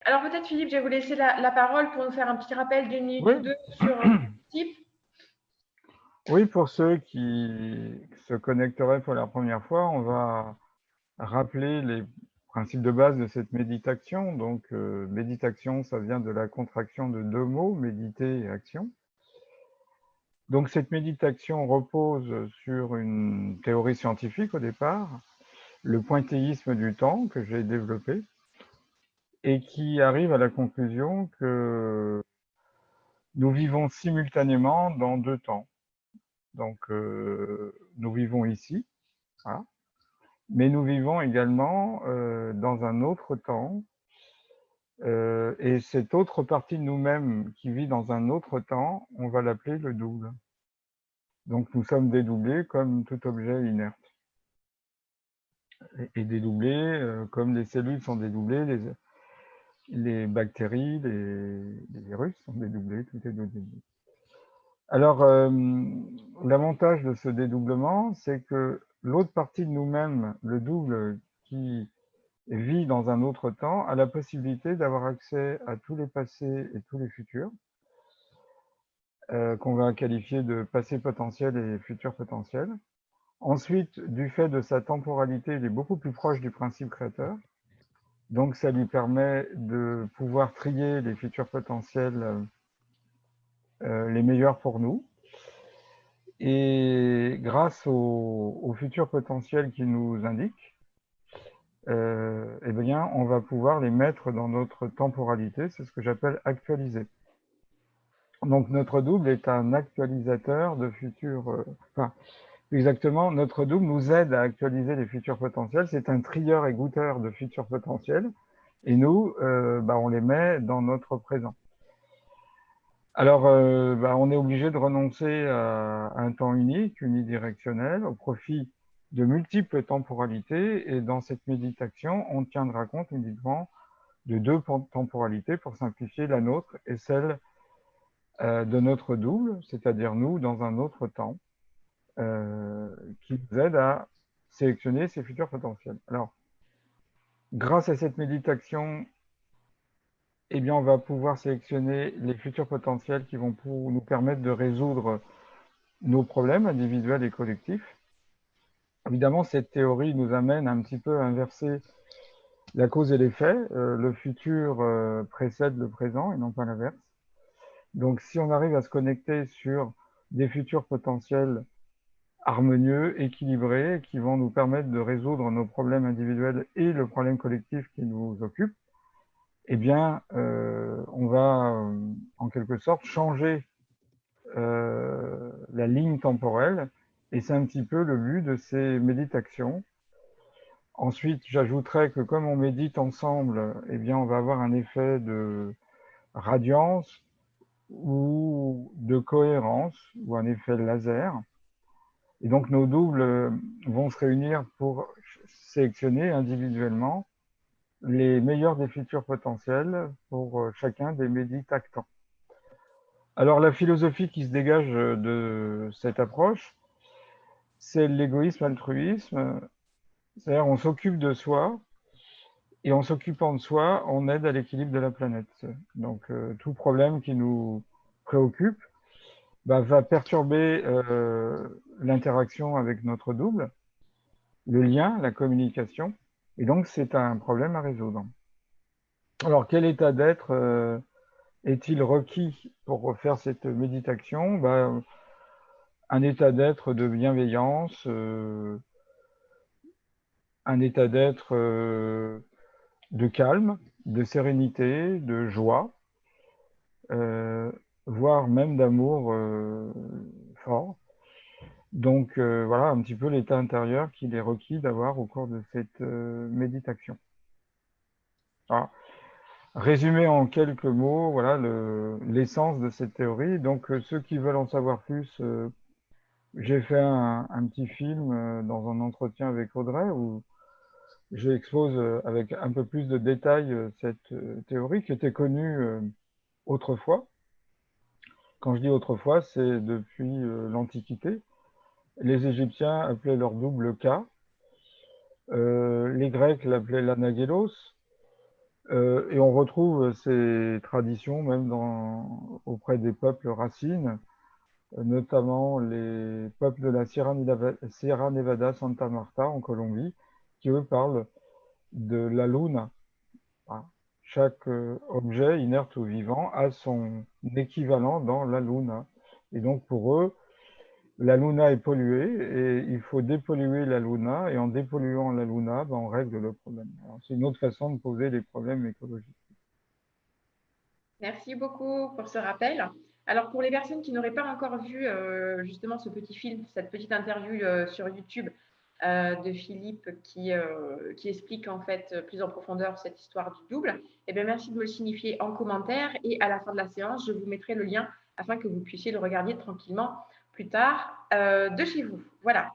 Alors peut-être Philippe, je vais vous laisser la parole pour nous faire un petit rappel d'une minute Oui, ou deux sur type. oui, pour ceux qui se connecteraient pour la première fois, on va rappeler les principes de base de cette méditation. Donc, méditation, ça vient de la contraction de deux mots, méditer et action. Donc, cette méditation repose sur une théorie scientifique au départ, le pointillisme du temps que j'ai développé, et qui arrive à la conclusion que nous vivons simultanément dans deux temps. Donc, nous vivons ici, voilà, mais nous vivons également dans un autre temps, et cette autre partie de nous-mêmes qui vit dans un autre temps, on va l'appeler le double. Donc, nous sommes dédoublés comme tout objet inerte. Et dédoublés comme les cellules sont dédoublées, les bactéries, les virus sont dédoublés, tout est dédoublé. Alors, l'avantage de ce dédoublement, c'est que l'autre partie de nous-mêmes, le double qui vit dans un autre temps, a la possibilité d'avoir accès à tous les passés et tous les futurs, qu'on va qualifier de passé potentiel et futur potentiel. Ensuite, du fait de sa temporalité, il est beaucoup plus proche du principe créateur. Donc, ça lui permet de pouvoir trier les futurs potentiels les meilleurs pour nous. Et grâce aux futurs potentiels qu'il nous indique, eh bien, on va pouvoir les mettre dans notre temporalité. C'est ce que j'appelle actualiser. Donc, notre double est un actualisateur de futurs. Enfin, exactement, notre double nous aide à actualiser les futurs potentiels. C'est un trieur et goûteur de futurs potentiels. Et nous, on les met dans notre présent. Alors, on est obligé de renoncer à un temps unique, unidirectionnel, au profit de multiples temporalités. Et dans cette méditation, on tiendra compte uniquement de deux temporalités pour simplifier la nôtre et celle de notre double, c'est-à-dire nous dans un autre temps, qui nous aide à sélectionner ces futurs potentiels. Alors, grâce à cette méditation, eh bien, on va pouvoir sélectionner les futurs potentiels qui vont nous permettre de résoudre nos problèmes individuels et collectifs. Évidemment, cette théorie nous amène un petit peu à inverser la cause et l'effet. Le futur précède le présent et non pas l'inverse. Donc, si on arrive à se connecter sur des futurs potentiels harmonieux, équilibrés, qui vont nous permettre de résoudre nos problèmes individuels et le problème collectif qui nous occupe, eh bien, on va en quelque sorte changer la ligne temporelle, et c'est un petit peu le but de ces méditations. Ensuite, j'ajouterais que comme on médite ensemble, eh bien, on va avoir un effet de radiance ou de cohérence ou un effet laser. Et donc, nos doubles vont se réunir pour sélectionner individuellement les meilleurs des futurs potentiels pour chacun des méditactants. Alors, la philosophie qui se dégage de cette approche, c'est l'égoïsme altruisme, c'est-à-dire on s'occupe de soi, et en s'occupant de soi, on aide à l'équilibre de la planète. Donc, tout problème qui nous préoccupe va perturber l'interaction avec notre double, le lien, la communication, et donc c'est un problème à résoudre. Alors, quel état d'être est-il requis pour faire cette méditation? Un état d'être de bienveillance, un état d'être de calme, de sérénité, de joie, euh, voire même d'amour fort. Donc voilà un petit peu l'état intérieur qu'il est requis d'avoir au cours de cette méditation. Alors, résumé en quelques mots, voilà l'essence de cette théorie. Donc ceux qui veulent en savoir plus, j'ai fait un petit film dans un entretien avec Audrey où j'expose avec un peu plus de détails cette théorie qui était connue autrefois. Quand je dis autrefois, c'est depuis l'Antiquité. Les Égyptiens appelaient leur double K. Les Grecs l'appelaient l'anagélos. Et on retrouve ces traditions même auprès des peuples racines, notamment les peuples de la Sierra Nevada, Santa Marta en Colombie, qui eux parlent de la luna. Hein. Chaque objet, inerte ou vivant, a son équivalent dans la luna. Et donc pour eux, la luna est polluée et il faut dépolluer la luna. Et en dépolluant la luna, ben, on règle le problème. C'est une autre façon de poser les problèmes écologiques. Merci beaucoup pour ce rappel. Alors, pour les personnes qui n'auraient pas encore vu justement ce petit film, cette petite interview sur YouTube de Philippe qui explique en fait plus en profondeur cette histoire du double, eh bien, merci de me le signifier en commentaire et à la fin de la séance, je vous mettrai le lien afin que vous puissiez le regarder tranquillement plus tard de chez vous. Voilà.